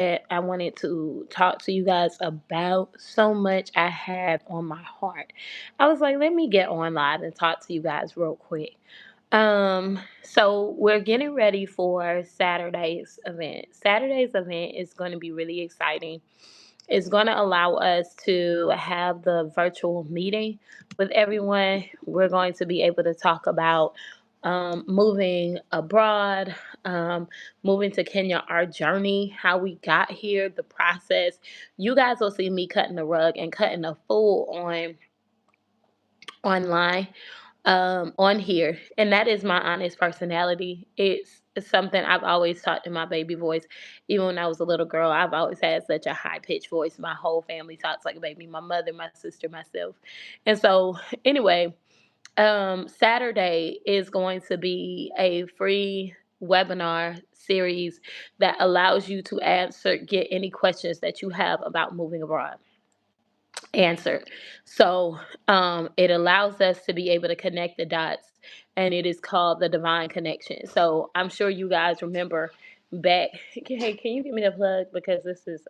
that I wanted to talk to you guys about. So much I had on my heart. I was like, let me get on live and talk to you guys real quick. So we're getting ready for Saturday's event. Saturday's event is going to be really exciting. It's going to allow us to have the virtual meeting with everyone. We're going to be able to talk about moving abroad, um, moving to Kenya, our journey, how we got here, the process. You guys will see me cutting the rug and cutting a full on online on here, and that is my honest personality. It's something I've always talked in my baby voice. Even when I was a little girl, I've always had such a high pitched voice. My whole family talks like a baby, my mother, my sister, myself. And so anyway, Saturday is going to be a free webinar series that allows you to get any questions that you have about moving abroad answered. So it allows us to be able to connect the dots, and it is called the Divine Connection. So I'm sure you guys remember back. Hey, can you give me the plug, because this is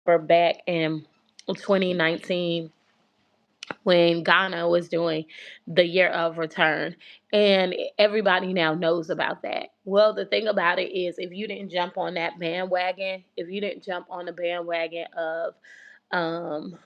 for back in 2019 when Ghana was doing the year of return. And everybody now knows about that. Well, the thing about it is, if you didn't jump on that bandwagon, if you didn't jump on the bandwagon of um,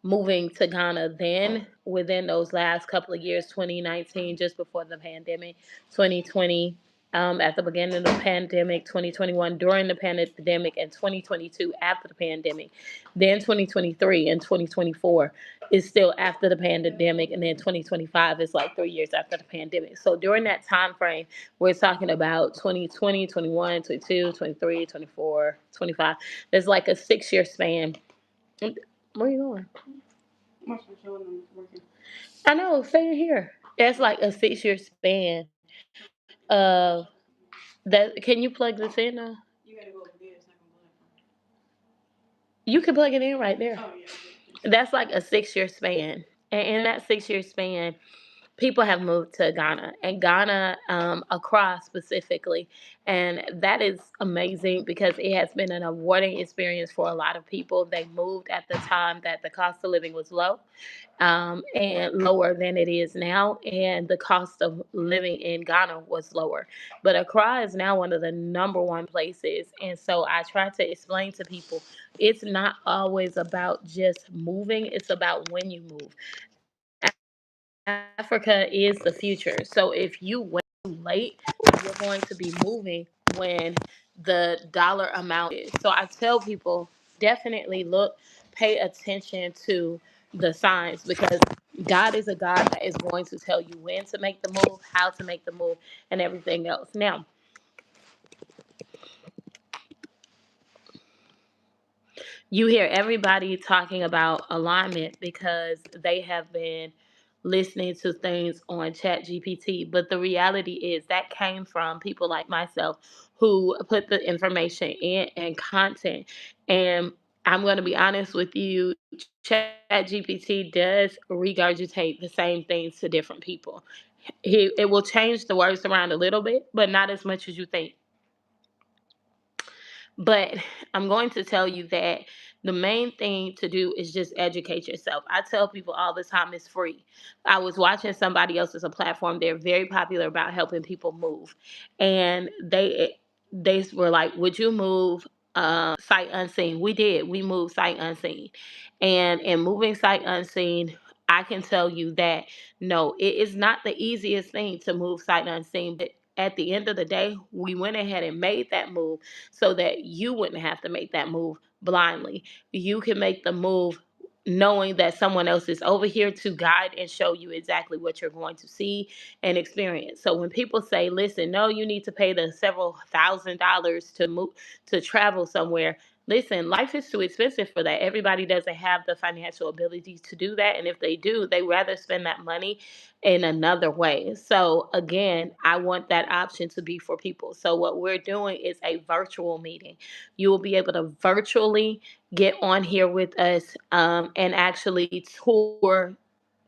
moving to Ghana then, within those last couple of years, 2019, just before the pandemic, 2020, at the beginning of the pandemic, 2021 during the pandemic, and 2022 after the pandemic, then 2023 and 2024 is still after the pandemic, and then 2025 is like 3 years after the pandemic. So during that time frame, we're talking about 2020, 21, 22, 23, 24, 25. There's like a 6 year span. Where are you going? I know, same here. That's like a 6 year span of that. Can you plug this in now? You can plug it in right there. That's like a 6 year span. And in that 6 year span, people have moved to Ghana, and Ghana, Accra specifically. And that is amazing because it has been an rewarding experience for a lot of people. They moved at the time that the cost of living was low, and lower than it is now, and the cost of living in Ghana was lower. But Accra is now one of the number one places, and so I try to explain to people it's not always about just moving; it's about when you move. Africa is the future. So if you wait too late, you're going to be moving when the dollar amount is. So I tell people, definitely look, pay attention to the signs, because God is a God that is going to tell you when to make the move, how to make the move, and everything else. Now, you hear everybody talking about alignment because they have been listening to things on ChatGPT, but the reality is that came from people like myself who put the information in and content. And I'm going to be honest with you, ChatGPT does regurgitate the same things to different people. It will change the words around a little bit, but not as much as you think. But I'm going to tell you that the main thing to do is just educate yourself. I tell people all the time it's free. I was watching somebody else's a platform. They're very popular about helping people move. And they were like, would you move sight unseen? We did. We moved sight unseen. And in moving sight unseen, I can tell you that no, it is not the easiest thing to move sight unseen, but at the end of the day, we went ahead and made that move so that you wouldn't have to make that move blindly. You can make the move knowing that someone else is over here to guide and show you exactly what you're going to see and experience. So when people say, listen, no, you need to pay the several $1,000s to move to travel somewhere. Listen, life is too expensive for that. Everybody doesn't have the financial ability to do that. And if they do, they rather spend that money in another way. So again, I want that option to be for people. So what we're doing is a virtual meeting. You will be able to virtually get on here with us, and actually tour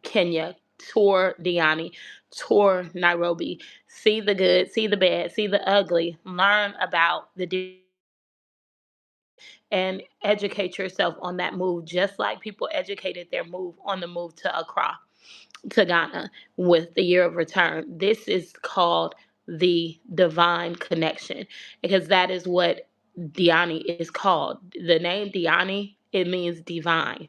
Kenya. tour Diani, tour Nairobi, see the good, see the bad, see the ugly, learn about and educate yourself on that move, just like people educated their move on the move to Accra, to Ghana, with the year of return. This is called the divine connection, because that is what Diani is called. The name Diani, it means divine.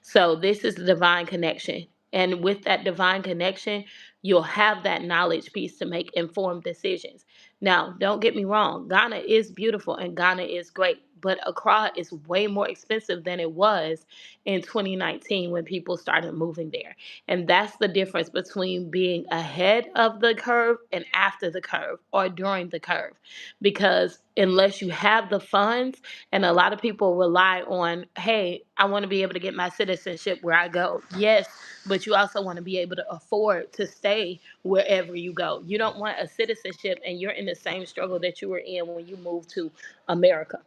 So this is the divine connection. And with that divine connection, you'll have that knowledge piece to make informed decisions. Now, don't get me wrong, Ghana is beautiful and Ghana is great, but Accra is way more expensive than it was in 2019 when people started moving there. And that's the difference between being ahead of the curve and after the curve or during the curve. Because unless you have the funds, and a lot of people rely on, hey, I want to be able to get my citizenship where I go. Yes, but you also want to be able to afford to stay wherever you go. You don't want a citizenship and you're in the same struggle that you were in when you moved to America,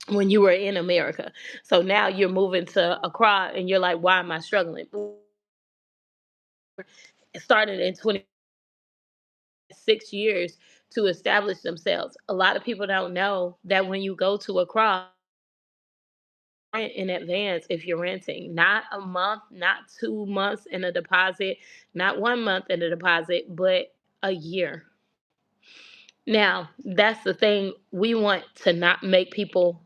when you were in America. So now you're moving to Accra and you're like, why am I struggling? It started in 26 years to establish themselves. A lot of people don't know that when you go to Accra, rent in advance if you're renting, not a month, not 2 months in a deposit, not 1 month in a deposit, but a year. Now, that's the thing. We want to not make people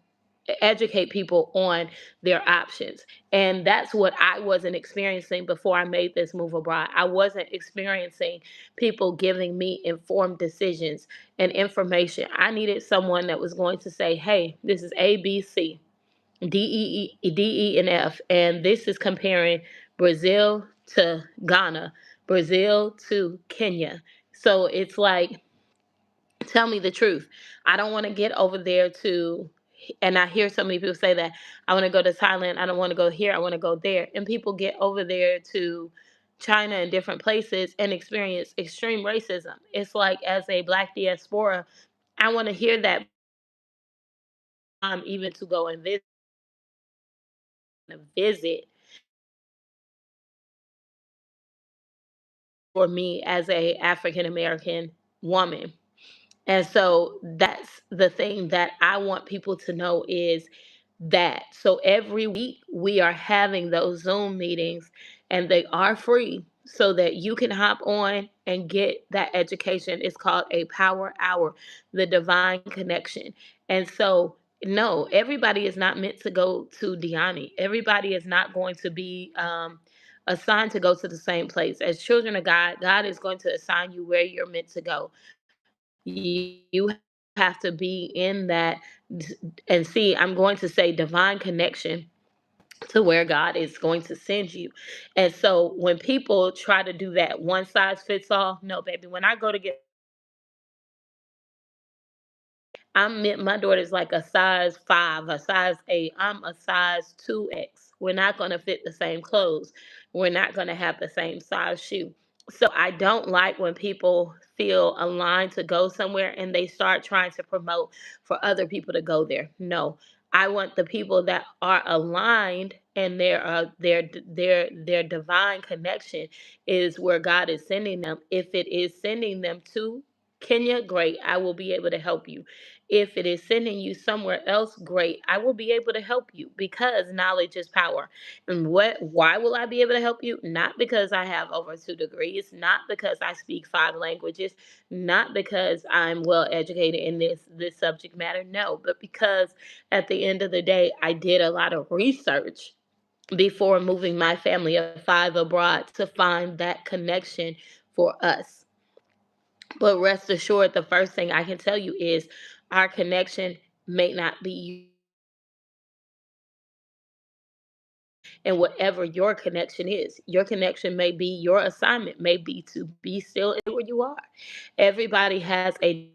educate people on their options. And that's what I wasn't experiencing before I made this move abroad. I wasn't experiencing people giving me informed decisions and information. I needed someone that was going to say, hey, this is A, B, C, D, E, and F. And this is comparing Brazil to Ghana, Brazil to Kenya. So it's like, tell me the truth. I don't want to get over there to, and I hear so many people say that I want to go to Thailand. I don't want to go here. I want to go there. And people get over there to China and different places and experience extreme racism. It's like, as a Black diaspora, I want to hear that, even to go and visit for me as a African American woman. And so that's the thing that I want people to know, is that. So every week we are having those Zoom meetings, and they are free so that you can hop on and get that education. It's called a power hour, the divine connection. And so, no, everybody is not meant to go to Diani. Everybody is not going to be assigned to go to the same place. As children of God, God is going to assign you where you're meant to go. You have to be in that, and see, I'm going to say divine connection to where God is going to send you. And so when people try to do that one size fits all, no, baby, when I go to get, my daughter's like a size 5, a size 8. I'm a size 2X. We're not going to fit the same clothes. We're not going to have the same size shoe. So I don't like when people feel aligned to go somewhere and they start trying to promote for other people to go there. No. I want the people that are aligned, and their divine connection is where God is sending them. If it is sending them to Kenya, great. I will be able to help you. If it is sending you somewhere else, great. I will be able to help you, because knowledge is power. And why will I be able to help you? Not because I have over 2 degrees, not because I speak 5 languages, not because I'm well educated in this subject matter. No, but because at the end of the day, I did a lot of research before moving my family of 5 abroad to find that connection for us. But rest assured, the first thing I can tell you is our connection may not be, and whatever your connection is. Your connection may be, your assignment may be to be still where you are. Everybody has a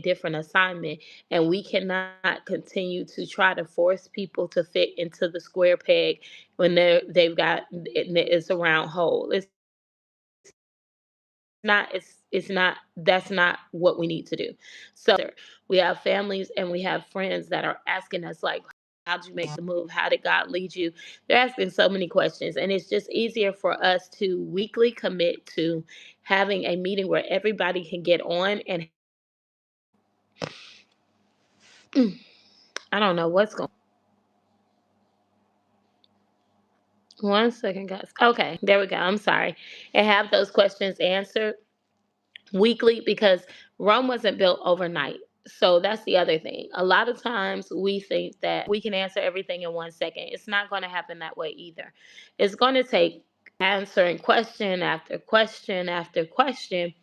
different assignment, and we cannot continue to try to force people to fit into the square peg when they've got it's a round hole. It's not that's not what we need to do. So we have families and we have friends that are asking us, like, How'd you make the move? How did God lead you? They're asking so many questions, and it's just easier for us to weekly commit to having a meeting where everybody can get on and I don't know what's going. One second, guys. Okay, there we go. I'm sorry. And have those questions answered weekly because Rome wasn't built overnight. So that's the other thing. A lot of times we think that we can answer everything in 1 second. It's not going to happen that way either. It's going to take answering question after question after question,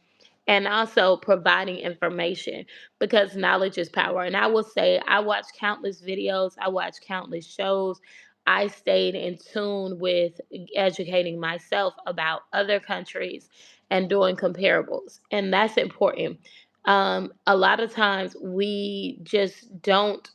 and also providing information because knowledge is power. And I will say, I watched countless videos, I watched countless shows. I stayed in tune with educating myself about other countries and doing comparables. And that's important. A lot of times we just don't,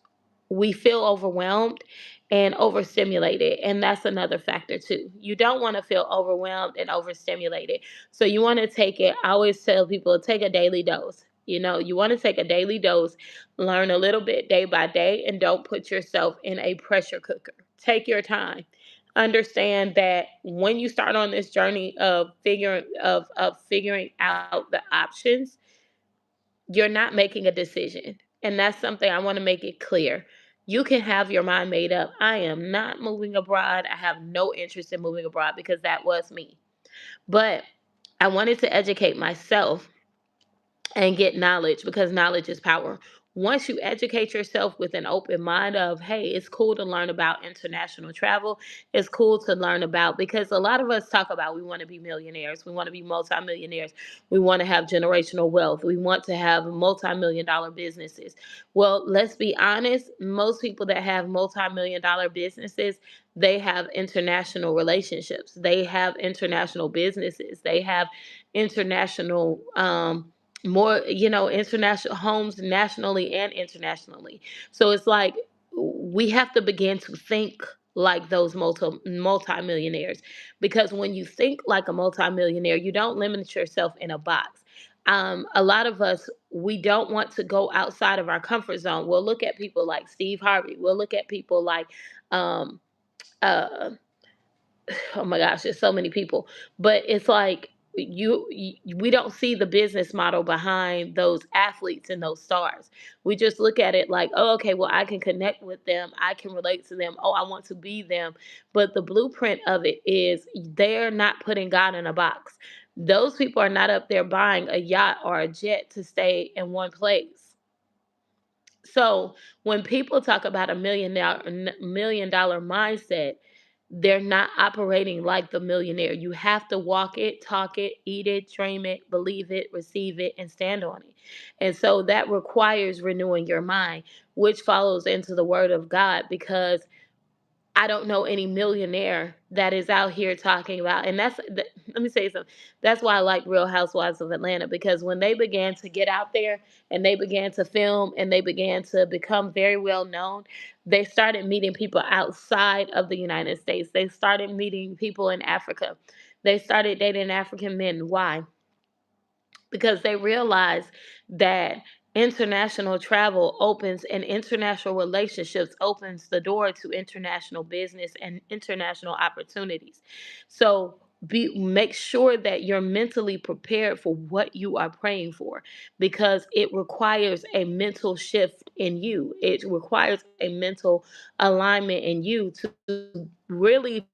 we feel overwhelmed and overstimulated. And that's another factor too. You don't want to feel overwhelmed and overstimulated. So you want to take it. I always tell people take a daily dose. You know, you want to take a daily dose, learn a little bit day by day, and don't put yourself in a pressure cooker. Take your time. Understand that when you start on this journey of figuring out the options, you're not making a decision. And that's something I want to make it clear. You can have your mind made up. I am not moving abroad. I have no interest in moving abroad because that was me. But I wanted to educate myself and get knowledge because knowledge is power. Once you educate yourself with an open mind of, hey, it's cool to learn about international travel. It's cool to learn about because a lot of us talk about we want to be millionaires, we want to be multimillionaires, we want to have generational wealth, we want to have multi-million dollar businesses. Well, let's be honest, most people that have multi-million dollar businesses, they have international relationships, they have international businesses, they have international more, international homes nationally and internationally. So it's like we have to begin to think like those multimillionaires because when you think like a multimillionaire, you don't limit yourself in a box. A lot of us, we don't want to go outside of our comfort zone. We'll look at people like Steve Harvey. We'll look at people like um, uh, oh my gosh, there's so many people, but it's like we don't see the business model behind those athletes and those stars. We just look at it like, oh, okay, well, I can connect with them, I can relate to them, oh, I want to be them. But the blueprint of it is they're not putting God in a box. Those people are not up there buying a yacht or a jet to stay in one place. So when people talk about a $1 million mindset, they're not operating like the millionaire. You have to walk it, talk it, eat it, dream it, believe it, receive it, and stand on it. And so that requires renewing your mind, which follows into the word of God because I don't know any millionaire that is out here talking about, and let me say something. That's why I like Real Housewives of Atlanta because when they began to get out there and they began to film and they began to become very well known, they started meeting people outside of the United States. They started meeting people in Africa. They started dating African men. Why? Because they realize that international travel opens and international relationships opens the door to international business and international opportunities. So make sure that you're mentally prepared for what you are praying for because it requires a mental shift in you. It requires a mental alignment in you to really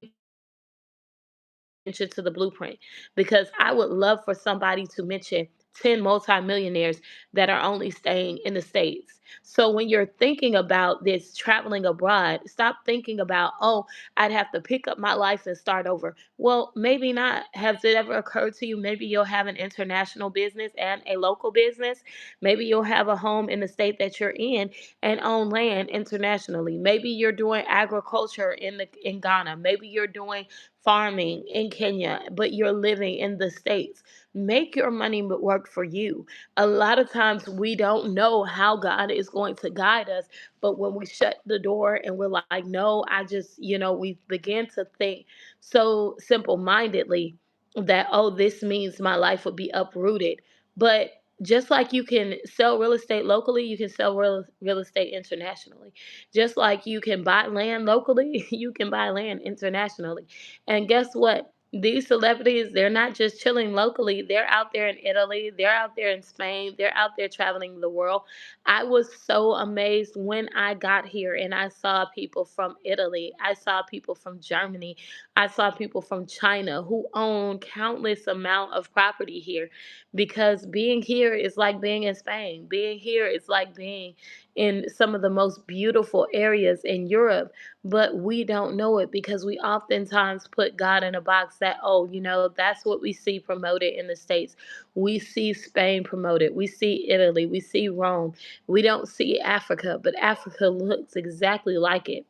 attention to the blueprint because I would love for somebody to mention 10 multimillionaires that are only staying in the States. So when you're thinking about this traveling abroad, stop thinking about, oh, I'd have to pick up my life and start over. Well, maybe not. Has it ever occurred to you? Maybe you'll have an international business and a local business. Maybe you'll have a home in the state that you're in and own land internationally. Maybe you're doing agriculture in Ghana. Maybe you're doing farming in Kenya, but you're living in the States. Make your money work for you. A lot of times we don't know how God is going to guide us, but when we shut the door and we're like, no, I just, we begin to think so simple mindedly that, oh, this means my life would be uprooted. But Just like you can sell real estate locally, you can sell real estate internationally. Just like you can buy land locally, you can buy land internationally. And guess what? These celebrities, they're not just chilling locally. They're out there in Italy, they're out there in Spain, they're out there traveling the world. I was so amazed when I got here and I saw people from Italy, I saw people from Germany, I saw people from China who own countless amount of property here, because being here is like being in Spain. Being here is like being in some of the most beautiful areas in Europe, but we don't know it because we oftentimes put God in a box that, oh, that's what we see promoted in the States. We see Spain promoted, we see Italy, we see Rome. We don't see Africa, but Africa looks exactly like it.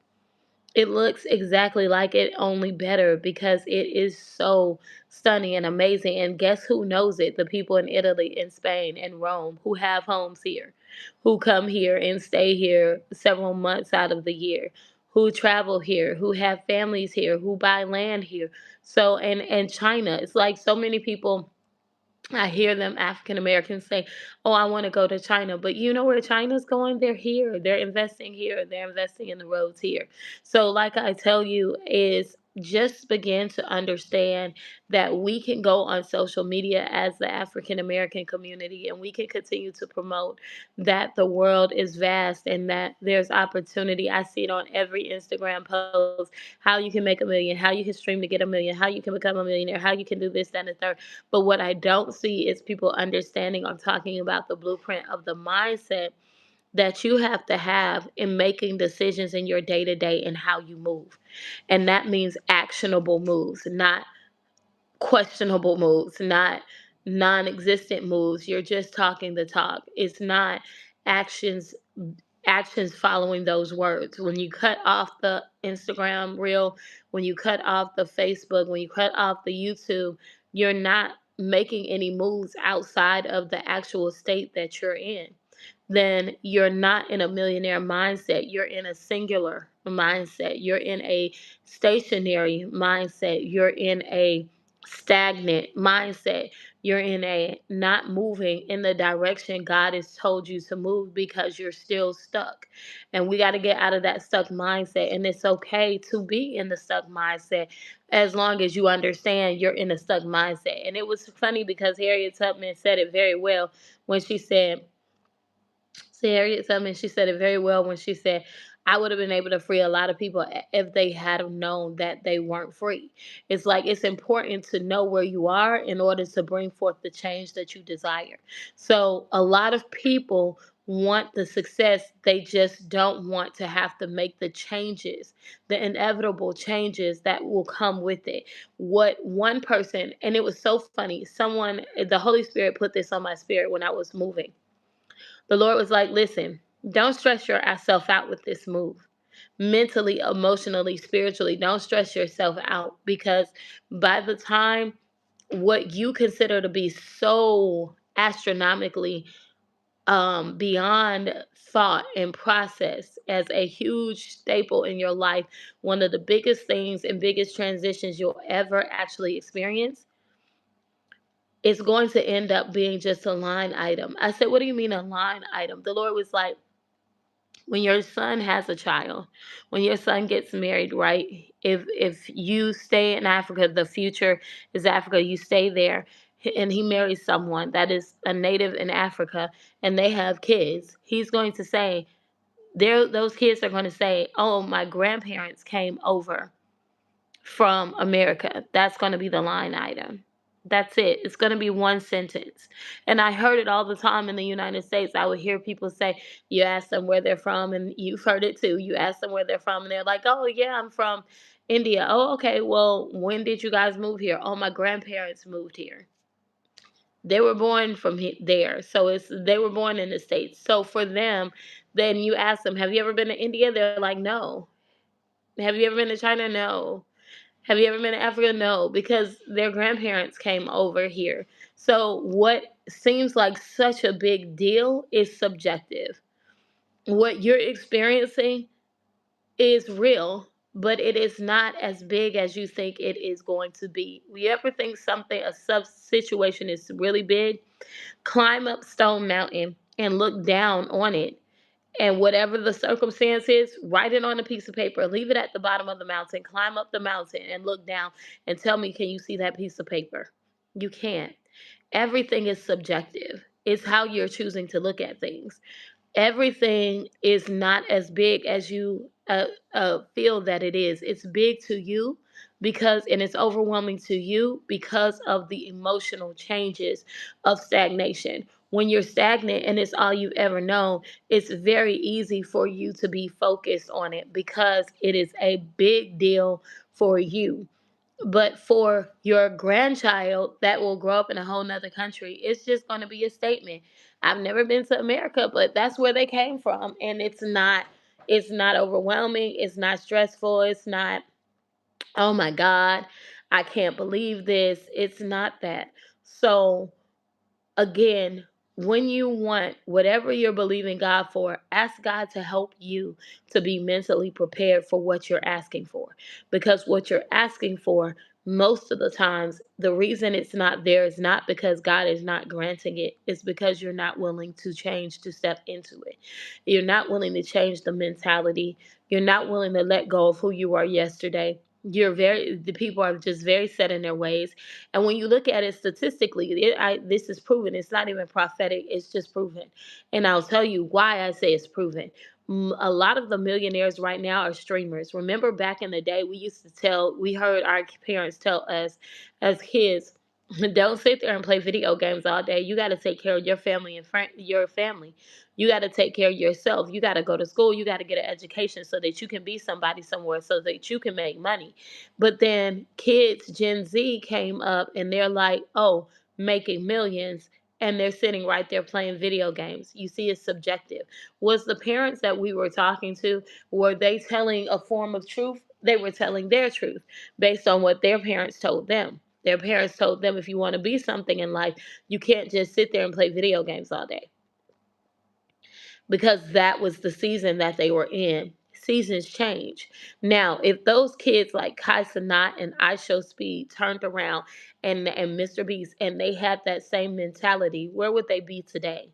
It looks exactly like it, only better, because it is so stunning and amazing. And guess who knows it? The people in Italy and Spain and Rome who have homes here, who come here and stay here several months out of the year, who travel here, who have families here, who buy land here. So, and China, it's like so many people. I hear them African Americans say, "Oh, I want to go to China." But you know where China's going? They're here. They're investing here. They're investing in the roads here. So, like I tell you, is just begin to understand that we can go on social media as the African American community and we can continue to promote that the world is vast and that there's opportunity. I see it on every Instagram post, how you can make a million, how you can stream to get a million, how you can become a millionaire, how you can do this, that, and the third. But what I don't see is people understanding or talking about the blueprint of the mindset that you have to have in making decisions in your day to day and how you move. And that means actionable moves, not questionable moves, not non existent moves. You're just talking the talk. It's not actions actions following those words. When you cut off the Instagram reel, when you cut off the Facebook, when you cut off the YouTube, you're not making any moves outside of the actual state that you're in. Then you're not in a millionaire mindset. You're in a singular mindset. You're in a stationary mindset. You're in a stagnant mindset. You're in a not moving in the direction God has told you to move because you're still stuck. And we got to get out of that stuck mindset. And it's okay to be in the stuck mindset as long as you understand you're in a stuck mindset. And it was funny because Harriet Tubman said it very well when she said, Harriet Tubman, she said it very well when she said, I would have been able to free a lot of people if they had have known that they weren't free. It's like it's important to know where you are in order to bring forth the change that you desire. So a lot of people want the success, they just don't want to have to make the changes, the inevitable changes that will come with it. What one person, and it was so funny, the Holy Spirit put this on my spirit when I was moving. The Lord was like, listen, don't stress yourself out with this move. Mentally, emotionally, spiritually, don't stress yourself out, because by the time what you consider to be so astronomically beyond thought and process as a huge staple in your life, one of the biggest things and biggest transitions you'll ever actually experience, is going to end up being just a line item. I said, what do you mean a line item? The Lord was like, when your son has a child, when your son gets married, right? If you stay in Africa, the future is Africa, you stay there, and he marries someone that is a native in Africa and they have kids, he's going to say, those kids are going to say, oh, my grandparents came over from America. That's going to be the line item. That's it. It's going to be one sentence. And I heard it all the time in the United States. I would hear people say, you ask them where they're from, and you've heard it too. You ask them where they're from, and they're like, oh, yeah, I'm from India. Oh, okay. Well, when did you guys move here? Oh, my grandparents moved here. They were born from there. So they were born in the States. So for them, then you ask them, have you ever been to India? They're like, no. Have you ever been to China? No. Have you ever been to Africa? No, because their grandparents came over here. So what seems like such a big deal is subjective. What you're experiencing is real, but it is not as big as you think it is going to be. You ever think something, a sub situation is really big? Climb up Stone Mountain and look down on it. And whatever the circumstance is, write it on a piece of paper, leave it at the bottom of the mountain, climb up the mountain and look down and tell me, can you see that piece of paper? You can't. Everything is subjective. It's how you're choosing to look at things. Everything is not as big as you feel that it is. It's big to you because, and it's overwhelming to you because of the emotional changes of stagnation. When you're stagnant and it's all you've ever known, it's very easy for you to be focused on it because it is a big deal for you. But for your grandchild that will grow up in a whole nother country, it's just going to be a statement. I've never been to America, but that's where they came from. And it's not overwhelming. It's not stressful. It's not, oh my God, I can't believe this. It's not that. So again, when you want whatever you're believing God for, ask God to help you to be mentally prepared for what you're asking for. Because what you're asking for, most of the times, the reason it's not there is not because God is not granting it, it's because you're not willing to change to step into it. You're not willing to change the mentality. You're not willing to let go of who you are yesterday. The people are just very set in their ways, and when you look at it statistically, this is proven. It's not even prophetic, it's just proven. And I'll tell you why I say it's proven. A lot of the millionaires right now are streamers. Remember back in the day, we heard our parents tell us as kids, don't sit there and play video games all day. You got to take care of your family and your family. You got to take care of yourself. You got to go to school. You got to get an education so that you can be somebody somewhere, so that you can make money. But then kids, Gen Z came up and they're like, oh, making millions. And they're sitting right there playing video games. You see, it's subjective. Was the parents that we were talking to, were they telling a form of truth? They were telling their truth based on what their parents told them. Their parents told them, if you want to be something in life, you can't just sit there and play video games all day, because that was the season that they were in. Seasons change. Now, if those kids like Kai Cenat and I Show Speed turned around and Mr. Beast and they had that same mentality, where would they be today?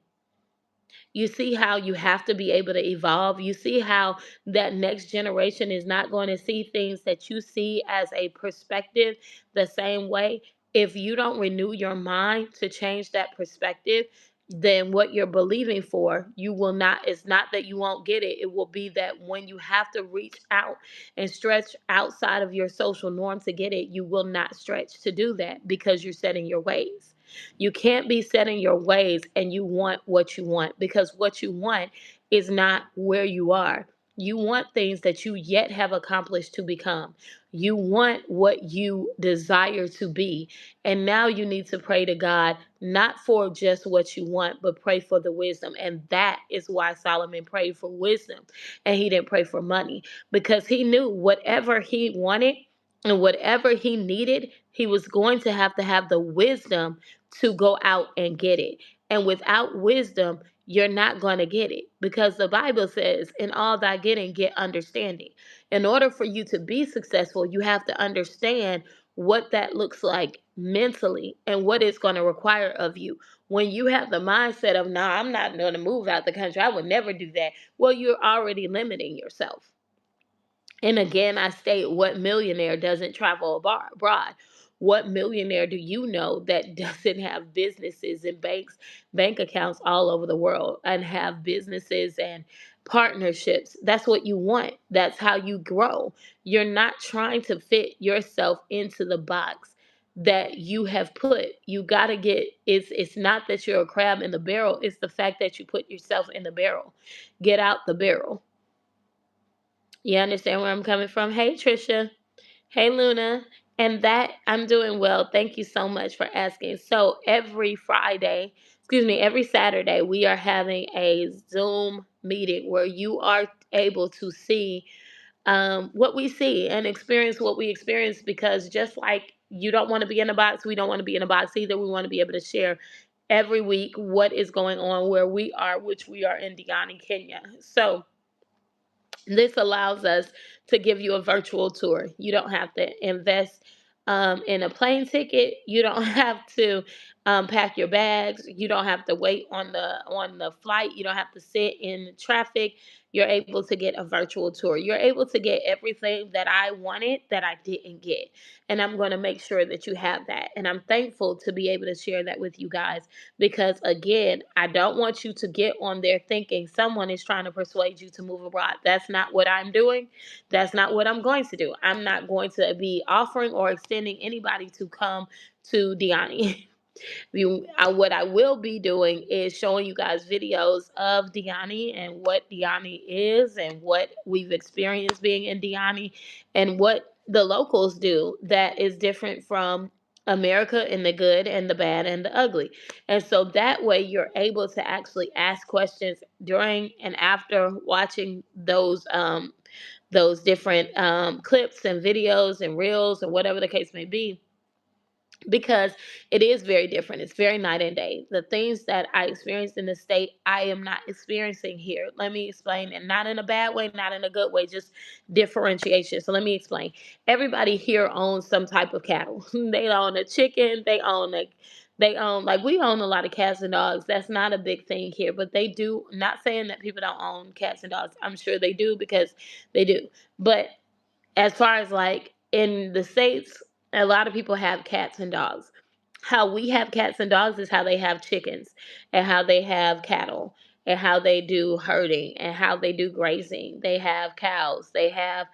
You see how you have to be able to evolve. You see how that next generation is not going to see things that you see as a perspective the same way. If you don't renew your mind to change that perspective, then what you're believing for, you will not, it's not that you won't get it. It will be that when you have to reach out and stretch outside of your social norm to get it, you will not stretch to do that because you're setting your ways. You can't be set in your ways and you want what you want, because what you want is not where you are. You want things that you yet have accomplished to become. You want what you desire to be. And now you need to pray to God, not for just what you want, but pray for the wisdom. And that is why Solomon prayed for wisdom and he didn't pray for money, because he knew whatever he wanted and whatever he needed, he was going to have the wisdom to go out and get it. And without wisdom, you're not going to get it, because the Bible says, in all thy getting, get understanding. In order for you to be successful, you have to understand what that looks like mentally and what it's going to require of you. When you have the mindset of, nah, I'm not going to move out the country, I would never do that. Well, you're already limiting yourself. And again, I state, what millionaire doesn't travel abroad? What millionaire do you know that doesn't have businesses and bank accounts all over the world and have businesses and partnerships? That's what you want. That's how you grow. You're not trying to fit yourself into the box that you have put. You got to get, it's not that you're a crab in the barrel, it's the fact that you put yourself in the barrel. Get out the barrel. You understand where I'm coming from? Hey, Trisha. Hey, Luna. And that, I'm doing well. Thank you so much for asking. So every Saturday, we are having a Zoom meeting where you are able to see what we see and experience what we experience, because just like you don't want to be in a box, we don't want to be in a box either. We want to be able to share every week what is going on where we are, which we are in Diani, Kenya. So, this allows us to give you a virtual tour. You don't have to invest in a plane ticket. You don't have to pack your bags. You don't have to wait on the flight. You don't have to sit in traffic. You're able to get a virtual tour. You're able to get everything that I wanted that I didn't get. And I'm going to make sure that you have that. And I'm thankful to be able to share that with you guys because, again, I don't want you to get on there thinking someone is trying to persuade you to move abroad. That's not what I'm doing. That's not what I'm going to do. I'm not going to be offering or extending anybody to come to Diani. What I will be doing is showing you guys videos of Diani and what Diani is and what we've experienced being in Diani and what the locals do that is different from America in the good and the bad and the ugly. And so that way you're able to actually ask questions during and after watching those different clips and videos and reels or whatever the case may be, because it is very different. It's very night and day. The things that I experienced in the state, I am not experiencing here. Let me explain, and not in a bad way, not in a good way, just differentiation. So let me explain. Everybody here owns some type of cattle. They own a chicken. They own like we own a lot of cats and dogs. That's not a big thing here, but they do. Not saying that people don't own cats and dogs. I'm sure they do because they do. But as far as like in the States, a lot of people have cats and dogs. How we have cats and dogs is how they have chickens and how they have cattle and how they do herding and how they do grazing. They have cows, they have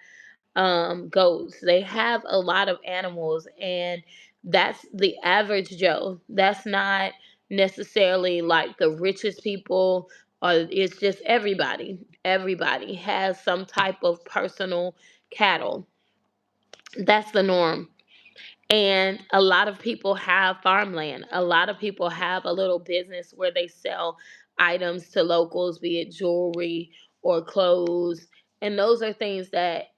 goats, they have a lot of animals, and that's the average Joe. That's not necessarily like the richest people, or it's just everybody. Everybody has some type of personal cattle. That's the norm. And a lot of people have farmland. A lot of people have a little business where they sell items to locals, be it jewelry or clothes. And those are things that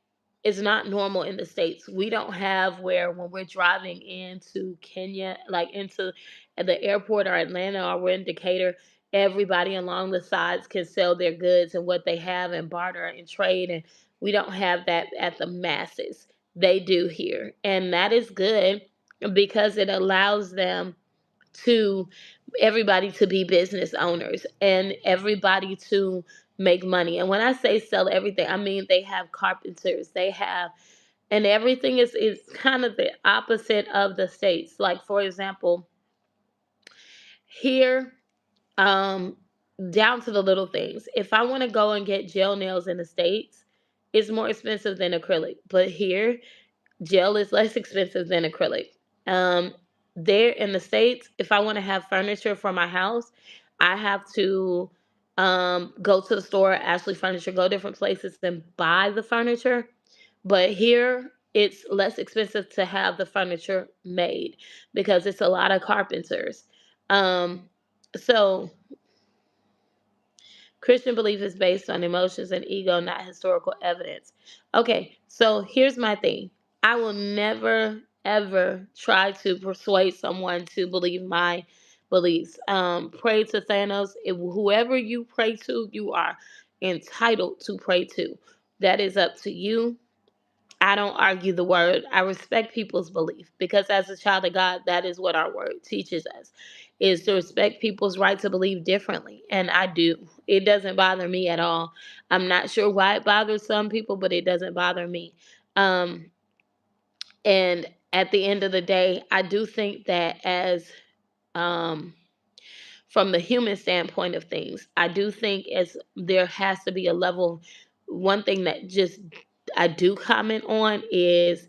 is not normal in the States. We don't have where when we're driving into Kenya, like into the airport or Atlanta or we're in Decatur, everybody along the sides can sell their goods and what they have and barter and trade. And we don't have that at the masses. They do here. And that is good because it allows them to everybody to be business owners and everybody to make money. And when I say sell everything, I mean they have carpenters, they have, and everything is kind of the opposite of the States. Like for example, here, um, down to the little things. If I want to go and get gel nails in the States, it's more expensive than acrylic. But here, gel is less expensive than acrylic. Um, there in the States, if I want to have furniture for my house, I have to go to the store, Ashley Furniture, go different places and buy the furniture. But here, it's less expensive to have the furniture made because it's a lot of carpenters. Um, so Christian belief is based on emotions and ego, not historical evidence. Okay, so here's my thing. I will never, ever try to persuade someone to believe my beliefs. Pray to Thanos. Whoever you pray to, you are entitled to pray to. That is up to you. I don't argue the word. I respect people's belief because as a child of God, that is what our word teaches us, is to respect people's right to believe differently. And I do. It doesn't bother me at all. I'm not sure why it bothers some people, but it doesn't bother me. Um, and at the end of the day, I do think that as um, from the human standpoint of things, I do think as there has to be a level. One thing that just I do comment on is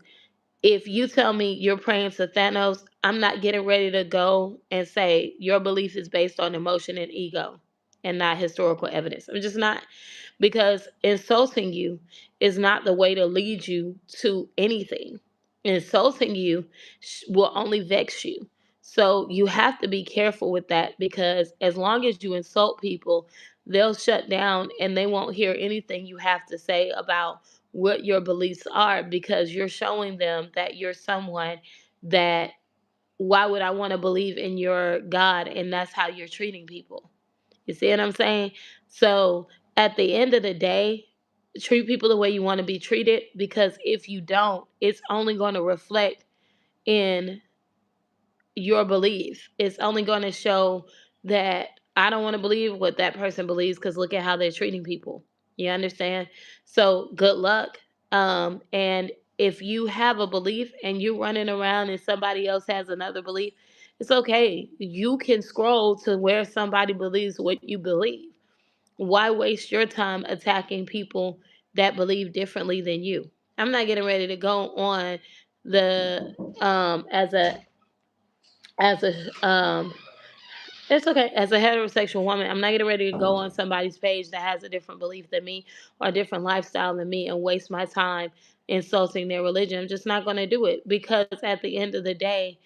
if you tell me you're praying to Thanos, I'm not getting ready to go and say your belief is based on emotion and ego and not historical evidence. I'm just not, because insulting you is not the way to lead you to anything. Insulting you will only vex you. So you have to be careful with that because as long as you insult people, they'll shut down and they won't hear anything you have to say about what your beliefs are because you're showing them that you're someone that why would I want to believe in your God, and that's how you're treating people. You see what I'm saying? So at the end of the day, treat people the way you want to be treated because if you don't, it's only going to reflect in your belief. It's only going to show that I don't want to believe what that person believes because look at how they're treating people. You understand? So good luck. And if you have a belief and you're running around and somebody else has another belief, it's okay. You can scroll to where somebody believes what you believe. Why waste your time attacking people that believe differently than you? I'm not getting ready to go on the as a it's okay. As a heterosexual woman, I'm not getting ready to go on somebody's page that has a different belief than me or a different lifestyle than me and waste my time insulting their religion. I'm just not going to do it because at the end of the day,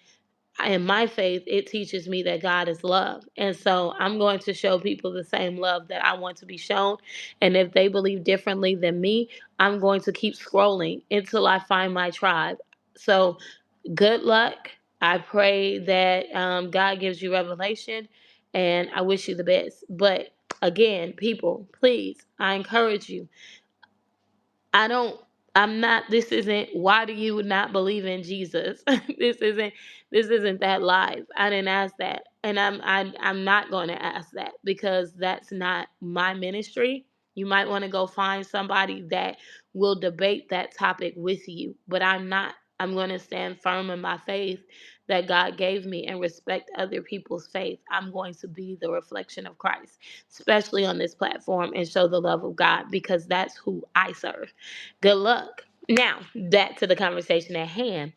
in my faith, it teaches me that God is love. And so I'm going to show people the same love that I want to be shown. And if they believe differently than me, I'm going to keep scrolling until I find my tribe. So good luck. I pray that God gives you revelation and I wish you the best. But again, people, please, I encourage you. I don't I'm not this isn't why do you not believe in Jesus? this isn't this isn't that live. I didn't ask that. And I'm not going to ask that because that's not my ministry. You might want to go find somebody that will debate that topic with you, but I'm not. I'm going to stand firm in my faith that God gave me and respect other people's faith. I'm going to be the reflection of Christ, especially on this platform, and show the love of God because that's who I serve. Good luck. Now, back to the conversation at hand.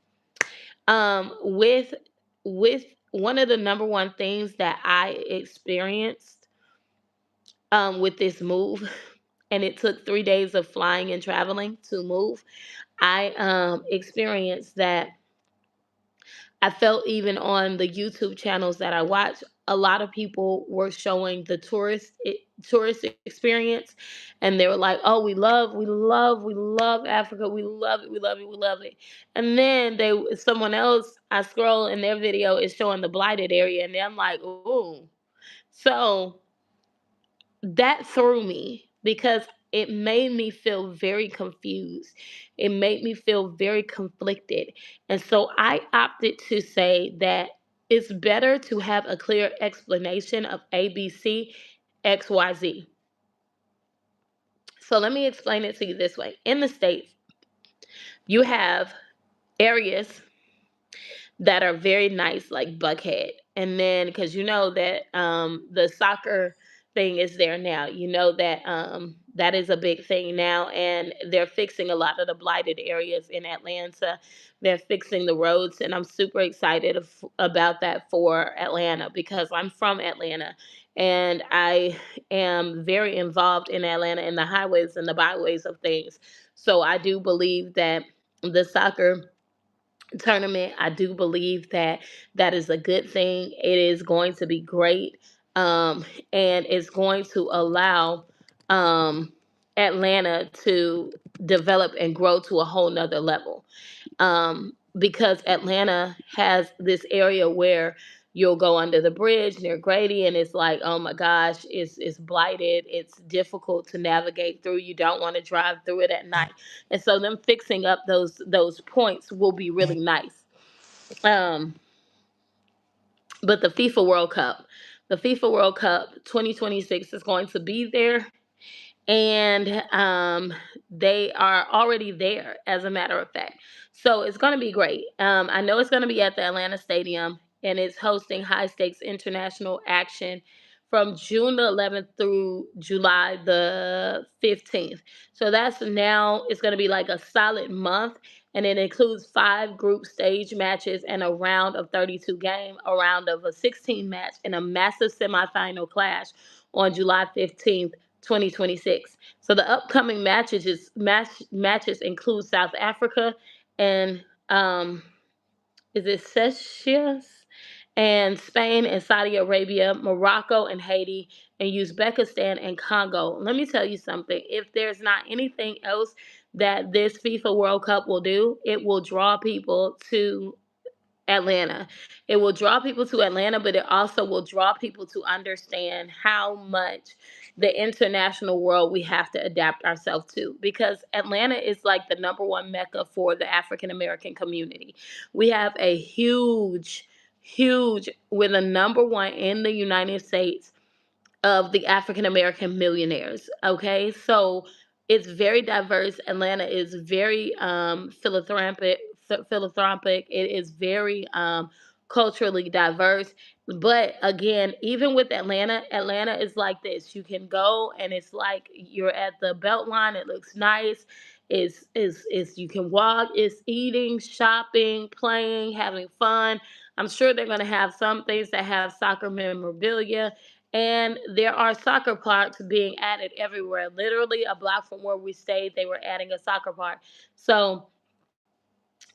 With one of the number one things that I experienced with this move, and it took 3 days of flying and traveling to move. I experienced that I felt even on the YouTube channels that I watch, a lot of people were showing the tourist experience, and they were like, "Oh, we love Africa. We love it. We love it. We love it." And then someone else I scroll and their video is showing the blighted area, and I'm like, "Ooh." So that threw me because it made me feel very confused. It made me feel very conflicted. And so I opted to say that it's better to have a clear explanation of ABC, XYZ. So let me explain it to you this way. In the States, you have areas that are very nice, like Buckhead. And then, because you know that the soccer thing is there now, you know that that is a big thing now, and they're fixing a lot of the blighted areas in Atlanta. They're fixing the roads, and I'm super excited about that for Atlanta because I'm from Atlanta, and I am very involved in Atlanta in the highways and the byways of things. So I do believe that the soccer tournament. I do believe that that is a good thing. It is going to be great. And it's going to allow Atlanta to develop and grow to a whole nother level. Because Atlanta has this area where you'll go under the bridge near Grady, and it's like, oh my gosh, it's blighted. It's difficult to navigate through. You don't want to drive through it at night, and so them fixing up those points will be really nice. Um, but the FIFA World Cup 2026 is going to be there, and they are already there as a matter of fact, so it's going to be great. I know it's going to be at the Atlanta Stadium, and it's hosting high stakes international action from June the 11th through July the 15th. So that's now it's going to be like a solid month, and it includes 5 group stage matches and a round of 32 game, a round of a 16 match, and a massive semifinal clash on July 15th, 2026. So the upcoming matches include South Africa and is it Seychelles and Spain and Saudi Arabia, Morocco and Haiti, and Uzbekistan and Congo. Let me tell you something. If there's not anything else that this FIFA World Cup will do, it will draw people to Atlanta. It will draw people to Atlanta, but it also will draw people to understand how much the international world we have to adapt ourselves to because Atlanta is like the number one mecca for the African American community. We have a huge huge. We're the number one in the United States of the African American millionaires. Okay, so it's very diverse. Atlanta is very philanthropic. It is very culturally diverse. But again, even with Atlanta, Atlanta is like this. You can go and it's like you're at the Beltline. It looks nice. Is you can walk. It's eating, shopping, playing, having fun. I'm sure they're going to have some things that have soccer memorabilia, and there are soccer parks being added everywhere. Literally a block from where we stayed, they were adding a soccer park. So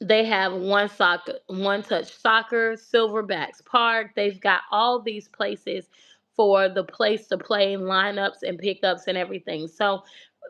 they have one touch soccer, Silverbacks Park. They've got all these places for the place to play, lineups and pickups and everything. So,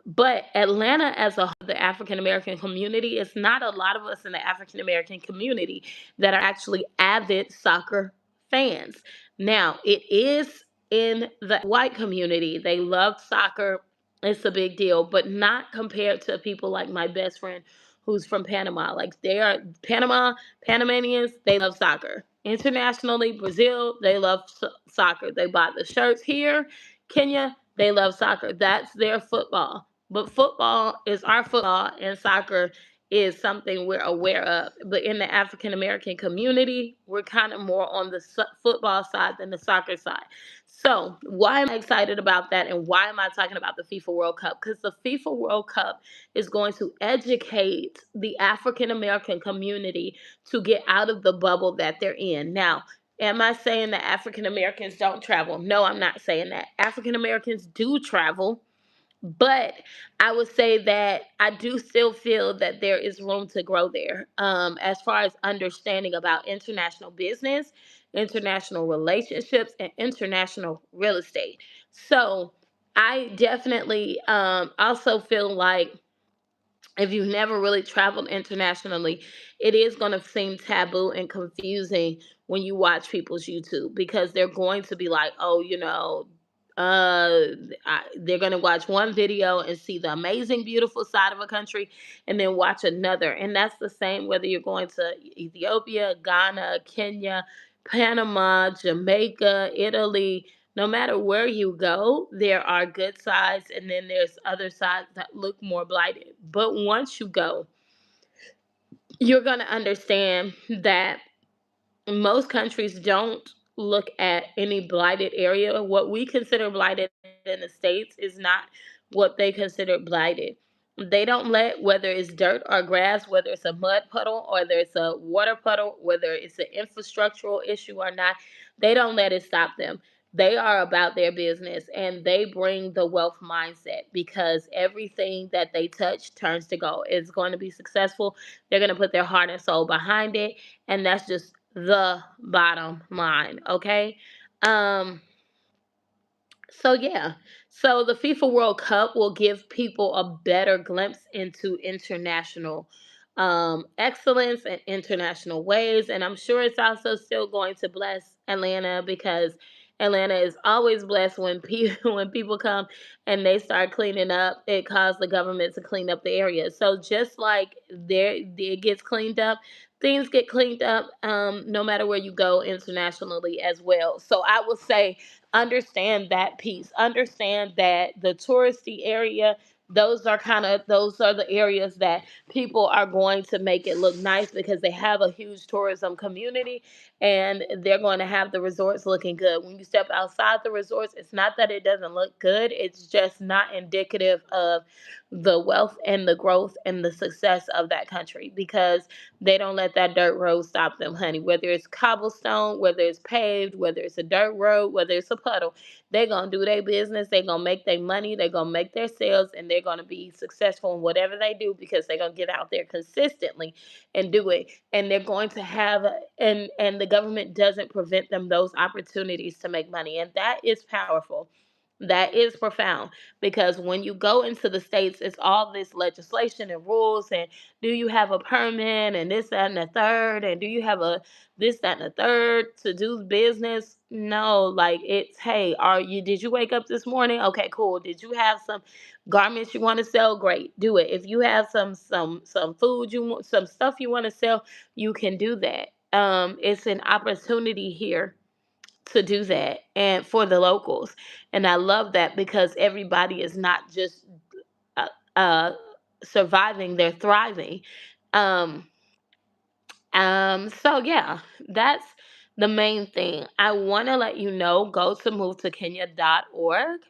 but Atlanta as a whole, the African American community, it's not a lot of us in the African American community that are actually avid soccer fans. Now, it is in the white community. They love soccer. It's a big deal, but not compared to people like my best friend who's from Panama. Like they are Panamanians, they love soccer. Internationally, Brazil, they love soccer. They buy the shirts here. Kenya, they love soccer. That's their football. But football is our football, and soccer is something we're aware of. But in the African American community, we're kind of more on the football side than the soccer side. So, why am I excited about that? And why am I talking about the FIFA World Cup? Because the FIFA World Cup is going to educate the African American community to get out of the bubble that they're in. Now, am I saying that African Americans don't travel? No, I'm not saying that. African Americans do travel, but I would say that I do still feel that there is room to grow there, as far as understanding about international business, international relationships, and international real estate. So I definitely also feel like if you've never really traveled internationally, it is going to seem taboo and confusing when you watch people's YouTube, because they're going to be like, oh, they're going to watch one video and see the amazing, beautiful side of a country and then watch another. And that's the same whether you're going to Ethiopia, Ghana, Kenya, Panama, Jamaica, Italy. No matter where you go, there are good sides and then there's other sides that look more blighted. But once you go, you're going to understand that most countries don't look at any blighted area. What we consider blighted in the States is not what they consider blighted. They don't let, whether it's dirt or grass, whether it's a mud puddle or whether it's a water puddle, whether it's an infrastructural issue or not, they don't let it stop them. They are about their business and they bring the wealth mindset, because everything that they touch turns to gold. It's going to be successful. They're going to put their heart and soul behind it. And that's just the bottom line. Okay. Um, so yeah, so the FIFA World Cup will give people a better glimpse into international excellence and international ways, and I'm sure it's also still going to bless Atlanta, because Atlanta is always blessed when people when people come and they start cleaning up. It caused the government to clean up the area. So just like there it gets cleaned up, things get cleaned up, no matter where you go internationally as well. So I will say, understand that piece. Understand that the touristy area, those are the areas that people are going to make it look nice, because they have a huge tourism community and they're going to have the resorts looking good. When you step outside the resorts, it's not that it doesn't look good, it's just not indicative of the wealth and the growth and the success of that country, because they don't let that dirt road stop them, honey. Whether it's cobblestone, whether it's paved, whether it's a dirt road, whether it's a puddle, they're going to do their business. They're going to make their money. They're going to make their sales, and they're going to be successful in whatever they do, because they're going to get out there consistently and do it. And they're going to have, and the government doesn't prevent them those opportunities to make money. And that is powerful. That is profound, because when you go into the states, it's all this legislation and rules, and do you have a permit, and this, that, and the third, and do you have a this, that, and the third to do business? No, like it's, hey, did you wake up this morning? Okay, cool. Did you have some garments you want to sell? Great, do it. If you have some food some stuff you want to sell, you can do that. it's an opportunity here to do that and for the locals. And I love that because everybody is not just uh, uh, surviving, they're thriving. Um, so yeah, that's the main thing. I want to let you know, go to moveToKenya.org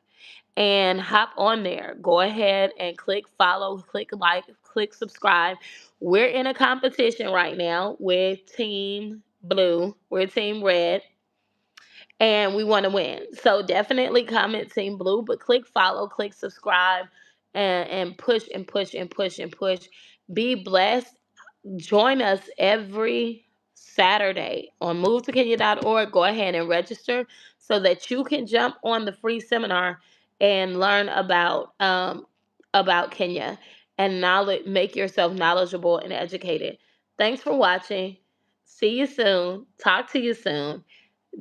and hop on there. Go ahead and click follow, click like, click subscribe. We're in a competition right now with Team Blue. We're Team Red and we want to win. So definitely comment Team Blue, but click follow, click subscribe, and push and push and push and push. Be blessed. Join us every Saturday on movetokenya.org. Go ahead and register so that you can jump on the free seminar and learn about Kenya and knowledge, make yourself knowledgeable and educated. Thanks for watching. See you soon. Talk to you soon.